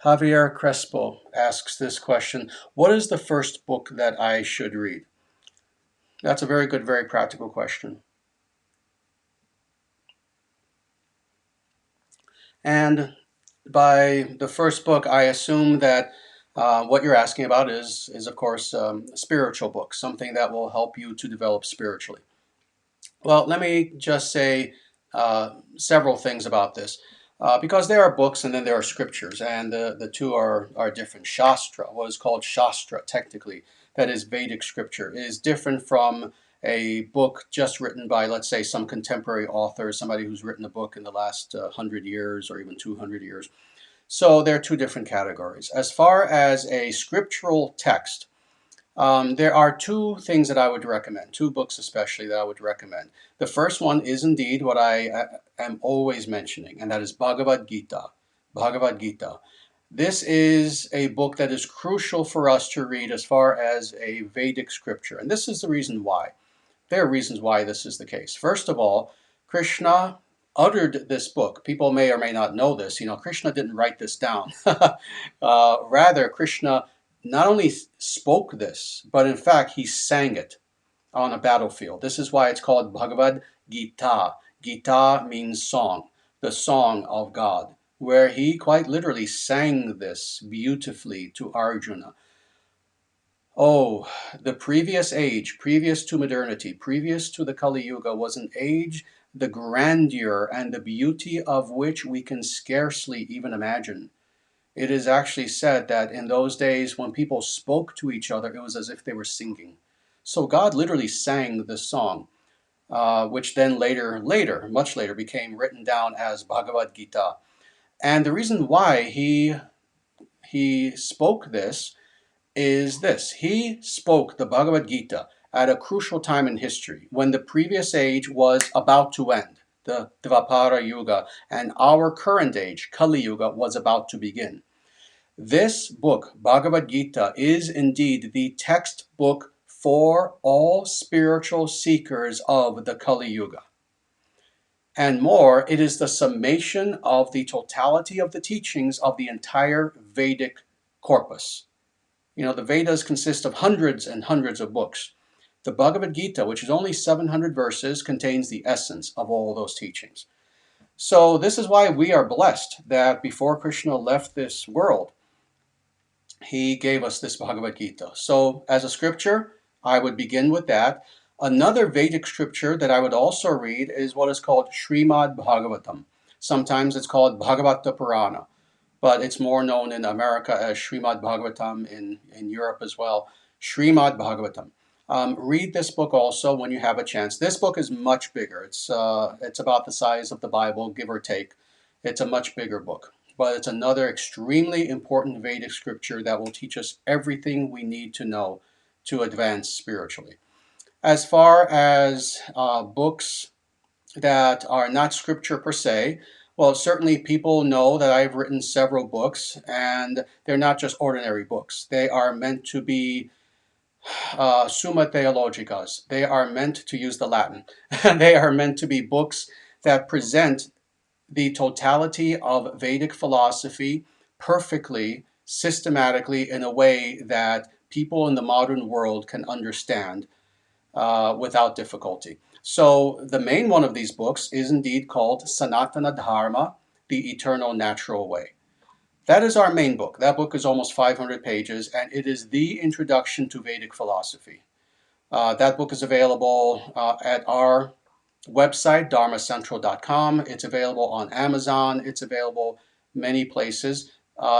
Javier Crespo asks this question: what is the first book that I should read? That's a very good, very practical question. And by the first book, I assume that what you're asking about is of course, a spiritual book, something that will help you to develop spiritually. Well, let me just say several things about this. Because there are books and then there are scriptures, and the two are different. Shastra, what is called Shastra technically, that is Vedic scripture, is different from a book just written by, let's say, some contemporary author, somebody who's written a book in the last 100 years or even 200 years. So there are two different categories. As far as a scriptural text, there are two things that I would recommend, two books especially that I would recommend. The first one is indeed what I am always mentioning, and that is Bhagavad Gita. Bhagavad Gita. This is a book that is crucial for us to read as far as a Vedic scripture. And this is the reason why. There are reasons why this is the case. First of all, Krishna uttered this book. People may or may not know this. Krishna didn't write this down. Rather, Krishna not only spoke this, but in fact, he sang it on a battlefield. This is why it's called Bhagavad Gita. Gita means song, the song of God, where he quite literally sang this beautifully to Arjuna. Oh, the previous age, previous to modernity, previous to the Kali Yuga, was an age, the grandeur and the beauty of which we can scarcely even imagine. It is actually said that in those days, when people spoke to each other, it was as if they were singing. So God literally sang this song, which then much later, became written down as Bhagavad Gita. And the reason why he spoke this is this. He spoke the Bhagavad Gita at a crucial time in history, when the previous age was about to end, the Dvapara Yuga, and our current age, Kali Yuga, was about to begin. This book, Bhagavad Gita, is indeed the textbook for all spiritual seekers of the Kali Yuga. and more, it is the summation of the totality of the teachings of the entire Vedic corpus. You know, the Vedas consist of hundreds and hundreds of books. The Bhagavad Gita, which is only 700 verses, contains the essence of all those teachings. So this is why we are blessed that before Krishna left this world, he gave us this Bhagavad Gita. So as a scripture, I would begin with that. Another Vedic scripture that I would also read is what is called Srimad-Bhagavatam. Sometimes it's called Bhagavata Purana, but it's more known in America as Srimad-Bhagavatam, in Europe as well. Srimad-Bhagavatam. Read this book also when you have a chance. This book is much bigger. It's about the size of the Bible, give or take. It's a much bigger book, but it's another extremely important Vedic scripture that will teach us everything we need to know to advance spiritually. As far as books that are not scripture per se, well, certainly people know that I've written several books, and they're not just ordinary books. They are meant to be Summa Theologicas. They are meant, to use the Latin, they are meant to be books that present the totality of Vedic philosophy perfectly, systematically, in a way that people in the modern world can understand without difficulty. So the main one of these books is indeed called Sanatana Dharma, the Eternal Natural Way. That is our main book. That book is almost 500 pages, and it is the introduction to Vedic philosophy. That book is available at our website, dharmacentral.com. It's available on Amazon. It's available many places.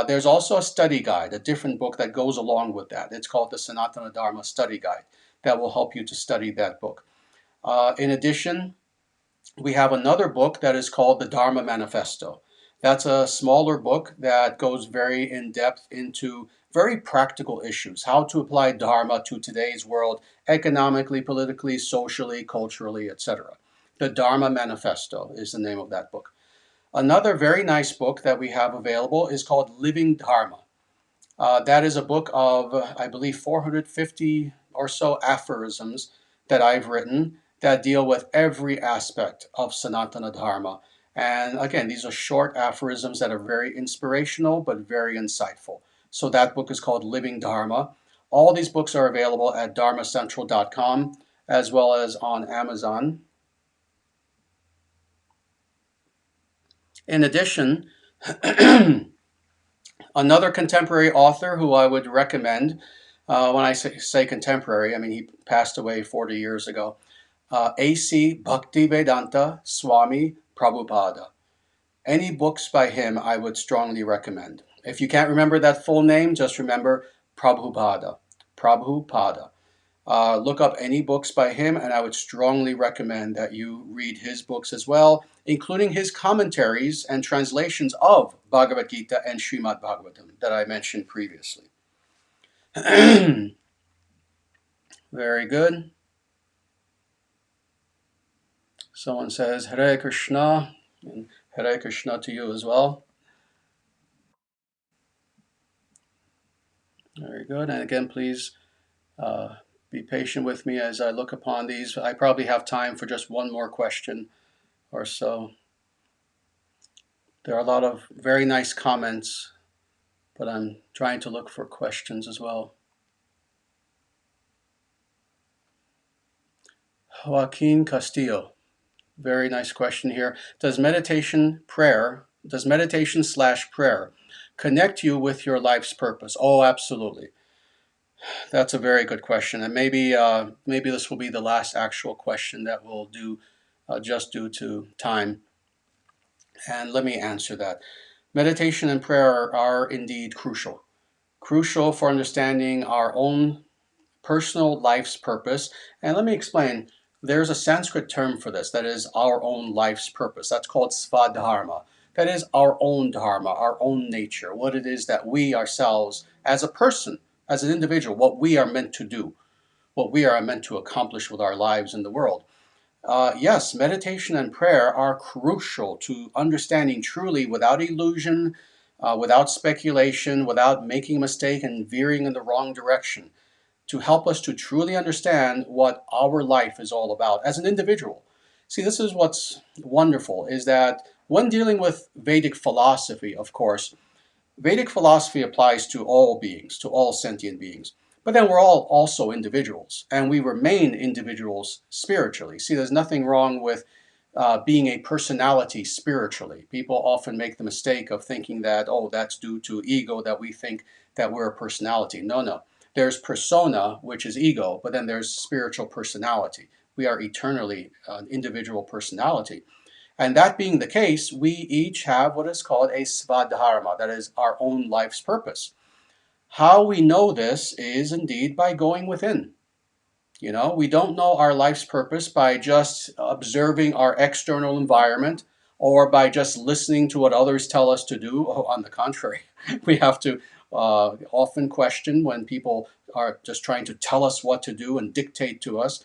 There's also a study guide, a different book that goes along with that. It's called the Sanatana Dharma Study Guide that will help you to study that book. In addition, we have another book that is called the Dharma Manifesto. That's a smaller book that goes very in depth into very practical issues, how to apply Dharma to today's world, economically, politically, socially, culturally, etc. The Dharma Manifesto is the name of that book. Another very nice book that we have available is called Living Dharma. That is a book of, I believe, 450 or so aphorisms that I've written that deal with every aspect of Sanatana Dharma. And again, these are short aphorisms that are very inspirational but very insightful. So that book is called Living Dharma. All these books are available at dharmacentral.com as well as on Amazon. In addition, another contemporary author who I would recommend, when I say contemporary, I mean he passed away 40 years ago, A.C. Bhaktivedanta Swami Prabhupada. Any books by him I would strongly recommend. If you can't remember that full name, just remember Prabhupada. Prabhupada. Look up any books by him, and I would strongly recommend that you read his books as well, including his commentaries and translations of Bhagavad Gita and Srimad-Bhagavatam that I mentioned previously. Very good. Someone says, Hare Krishna, and Hare Krishna to you as well. Very good. And again, please be patient with me as I look upon these. I probably have time for just one more question or so. There are a lot of very nice comments, but I'm trying to look for questions as well. Joaquin Castillo, very nice question here. Does meditation slash prayer connect you with your life's purpose? Oh, absolutely. That's a very good question, and maybe this will be the last actual question that we'll do, just due to time. And let me answer that. Meditation and prayer are indeed crucial for understanding our own personal life's purpose. And let me explain. There's a Sanskrit term for this, that is our own life's purpose. That's called svadharma. That is our own dharma, our own nature, what it is that we ourselves, as a person, as an individual, what we are meant to do, what we are meant to accomplish with our lives in the world. Yes, meditation and prayer are crucial to understanding truly, without illusion, without speculation, without making a mistake and veering in the wrong direction, to help us to truly understand what our life is all about as an individual. See, this is what's wonderful, is that when dealing with Vedic philosophy, of course, Vedic philosophy applies to all beings, to all sentient beings. But then we're all also individuals, and we remain individuals spiritually. See, there's nothing wrong with being a personality spiritually. People often make the mistake of thinking that, oh, that's due to ego, that we think that we're a personality. No, no. There's persona, which is ego, but then there's spiritual personality. We are eternally an individual personality. And that being the case, we each have what is called a svadharma, that is our own life's purpose. How we know this is indeed by going within. You know, we don't know our life's purpose by just observing our external environment or by just listening to what others tell us to do. Oh, on the contrary, we have to often question when people are just trying to tell us what to do and dictate to us.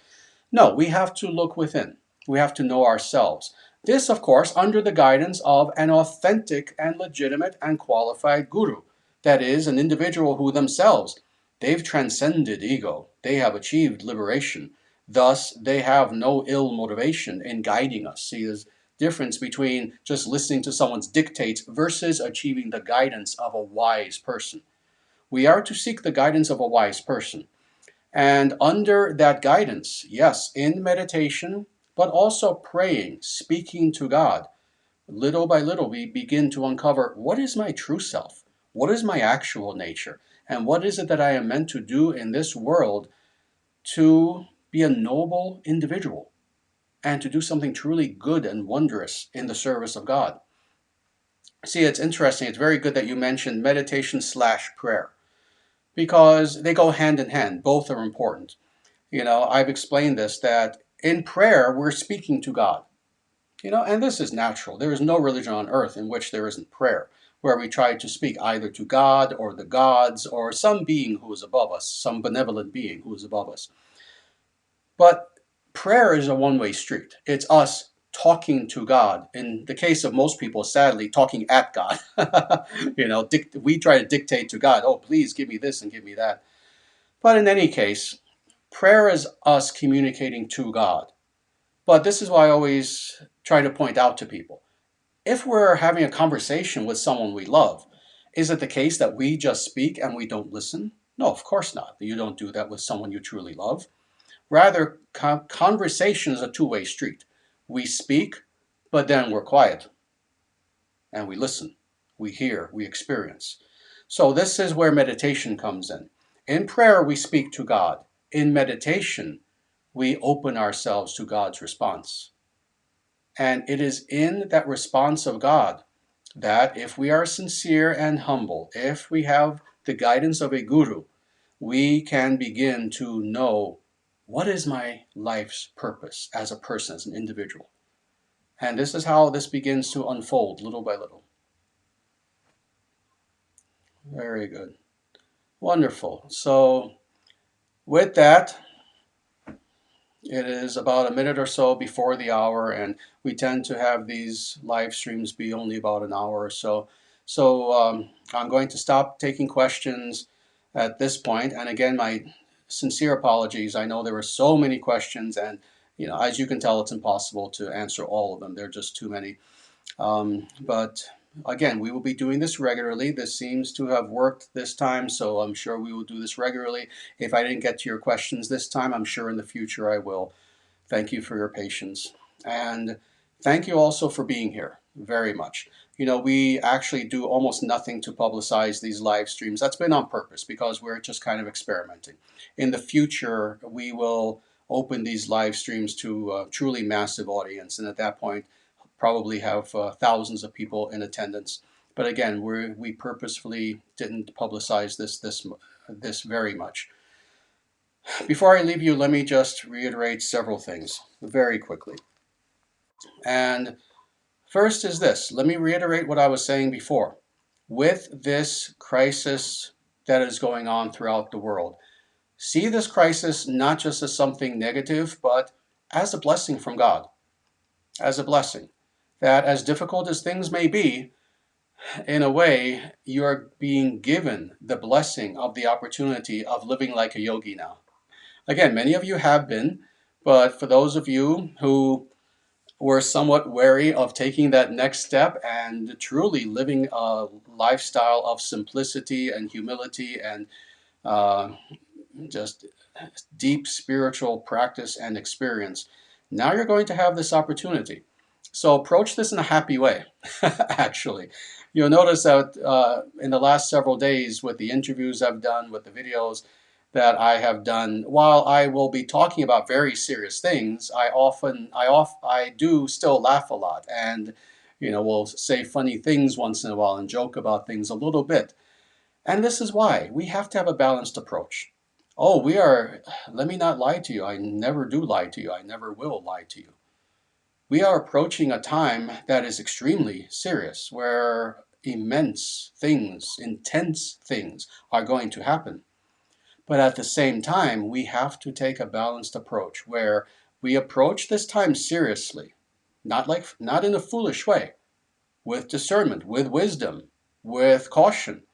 No, we have to look within. We have to know ourselves. This, of course, under the guidance of an authentic and legitimate and qualified guru. That is, an individual who themselves, they've transcended ego. They have achieved liberation. Thus, they have no ill motivation in guiding us. See, there's difference between just listening to someone's dictates versus achieving the guidance of a wise person. We are to seek the guidance of a wise person. And under that guidance, yes, in meditation, but also praying, speaking to God, little by little we begin to uncover what is my true self? What is my actual nature? And what is it that I am meant to do in this world to be a noble individual and to do something truly good and wondrous in the service of God? See, it's interesting. It's very good that you mentioned meditation slash prayer because they go hand in hand. Both are important. You know, I've explained this, that in prayer, we're speaking to God. You know, and this is natural. There is no religion on earth in which there isn't prayer, where we try to speak either to God or the gods or some being who is above us, some benevolent being who is above us. But prayer is a one-way street. It's us talking to God. In the case of most people, sadly, talking at God. You know, we try to dictate to God, oh, please give me this and give me that. But in any case, prayer is us communicating to God. But this is why I always try to point out to people. If we're having a conversation with someone we love, is it the case that we just speak and we don't listen? No, of course not. You don't do that with someone you truly love. Rather, conversation is a two-way street. We speak, but then we're quiet and we listen. We hear, we experience. So this is where meditation comes in. In prayer, we speak to God. In meditation, we open ourselves to God's response. And it is in that response of God that if we are sincere and humble, if we have the guidance of a guru, we can begin to know what is my life's purpose as a person, as an individual. And this is how this begins to unfold little by little. Very good. Wonderful. So with that, it is about a minute or so before the hour, and we tend to have these live streams be only about an hour or so. So I'm going to stop taking questions at this point. And again, my sincere apologies. I know there were so many questions, and you know, as you can tell, it's impossible to answer all of them. There are just too many. But again, we will be doing this regularly. This seems to have worked this time, so I'm sure we will do this regularly. If I didn't get to your questions this time, I'm sure in the future I will. Thank you for your patience. And thank you also for being here very much. You know, we actually do almost nothing to publicize these live streams. That's been on purpose because we're just kind of experimenting. In the future, we will open these live streams to a truly massive audience. And at that point, probably have thousands of people in attendance. But again, we purposefully didn't publicize this very much. Before I leave you, let me just reiterate several things very quickly. And first is this. Let me reiterate what I was saying before. With this crisis that is going on throughout the world, see this crisis not just as something negative, but as a blessing from God, as a blessing. That as difficult as things may be, in a way, you are being given the blessing of the opportunity of living like a yogi now. Again, many of you have been, but for those of you who we're somewhat wary of taking that next step and truly living a lifestyle of simplicity and humility and uh, just deep spiritual practice and experience. Now you're going to have this opportunity. So approach this in a happy way, actually. You'll notice that in the last several days with the interviews I've done, with the videos that I have done, while I will be talking about very serious things, I do still laugh a lot and will say funny things once in a while and joke about things a little bit. And this is why we have to have a balanced approach. Oh, let me not lie to you. I never do lie to you. I never will lie to you. We are approaching a time that is extremely serious, where immense things, intense things are going to happen. But at the same time, we have to take a balanced approach where we approach this time seriously, not in a foolish way, with discernment, with wisdom, with caution.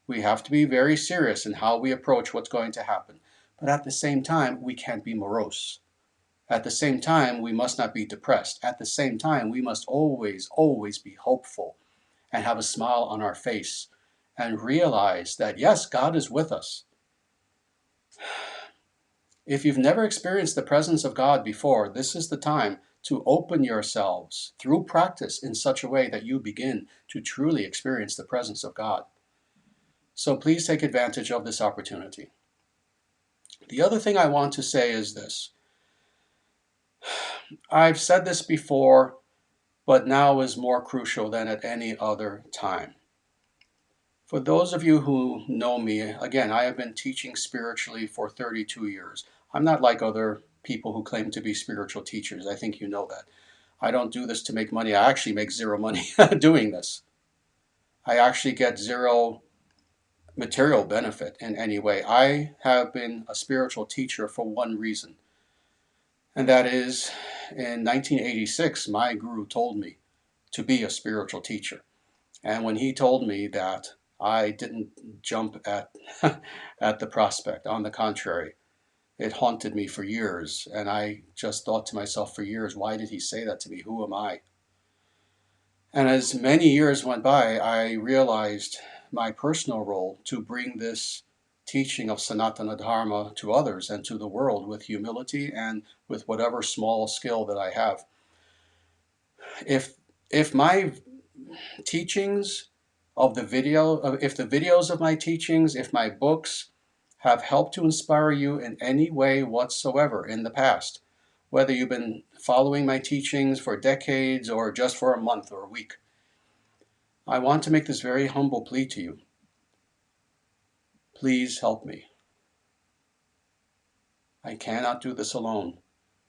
We have to be very serious in how we approach what's going to happen. But at the same time, we can't be morose. At the same time, we must not be depressed. At the same time, we must always, always be hopeful and have a smile on our face and realize that, yes, God is with us. If you've never experienced the presence of God before, this is the time to open yourselves through practice in such a way that you begin to truly experience the presence of God. So please take advantage of this opportunity. The other thing I want to say is this. I've said this before, but now is more crucial than at any other time. For those of you who know me, again, I have been teaching spiritually for 32 years. I'm not like other people who claim to be spiritual teachers. I think you know that. I don't do this to make money. I actually make zero money doing this. I actually get zero material benefit in any way. I have been a spiritual teacher for one reason, and that is in 1986, my guru told me to be a spiritual teacher. And when he told me that, I didn't jump at, at the prospect. On the contrary, it haunted me for years. And I just thought to myself for years, why did he say that to me? Who am I? And as many years went by, I realized my personal role to bring this teaching of Sanatana Dharma to others and to the world with humility and with whatever small skill that I have. If my teachings if the videos of my teachings, if my books have helped to inspire you in any way whatsoever in the past, whether you've been following my teachings for decades or just for a month or a week, I want to make this very humble plea to you. Please help me. I cannot do this alone.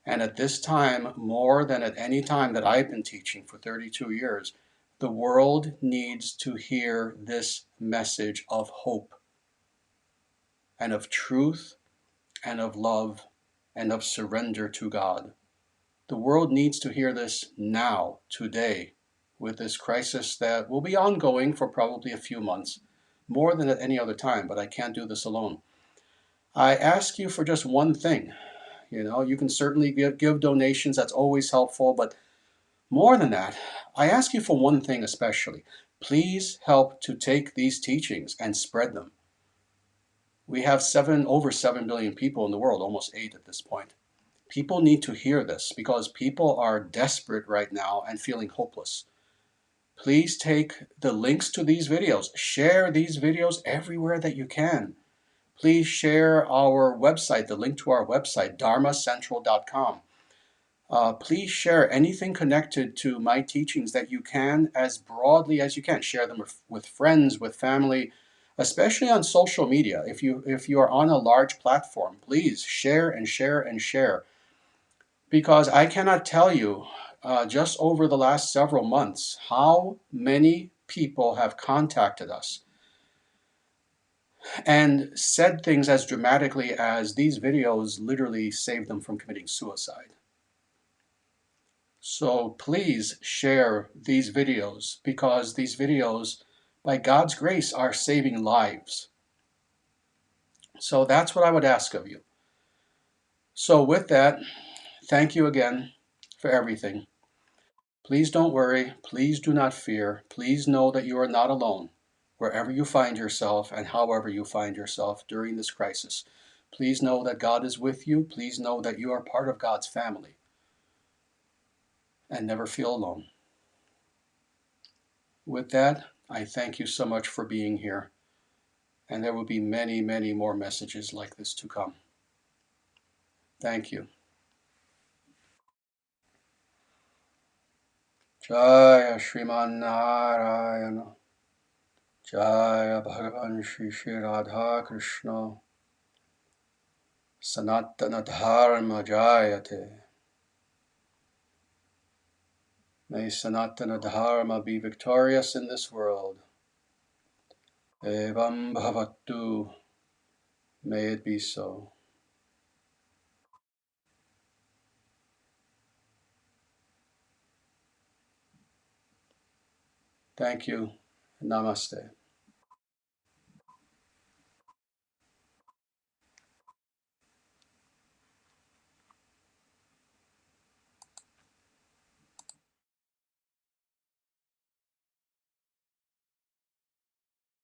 And at this time, more than at any time that I've been teaching for 32 years, the world needs to hear this message of hope and of truth and of love and of surrender to God. The world needs to hear this now, today, with this crisis that will be ongoing for probably a few months, more than at any other time, but I can't do this alone. I ask you for just one thing. You can certainly give donations, that's always helpful, but more than that, I ask you for one thing especially. Please help to take these teachings and spread them. We have over 7 billion people in the world, almost 8 at this point. People need to hear this because people are desperate right now and feeling hopeless. Please take the links to these videos. Share these videos everywhere that you can. Please share our website, the link to our website, dharmacentral.com. Please share anything connected to my teachings that you can as broadly as you can. Share them with friends, with family, especially on social media. If you are on a large platform, please share and share and share. Because I cannot tell you just over the last several months how many people have contacted us and said things as dramatically as these videos literally saved them from committing suicide. So please share these videos because these videos, by God's grace, are saving lives. So that's what I would ask of you. So with that, thank you again for everything. Please don't worry. Please do not fear. Please know that you are not alone, wherever you find yourself and however you find yourself during this crisis. Please know that God is with you. Please know that you are part of God's family, and never feel alone. With that, I thank you so much for being here, and there will be many, many more messages like this to come. Thank you. Jaya Shriman Narayana. Jaya Bhagavan Shri Shri Radha Krishna. Sanatana Dharma Jayate. May Sanatana Dharma be victorious in this world. Evam Bhavatu. May it be so. Thank you. Namaste.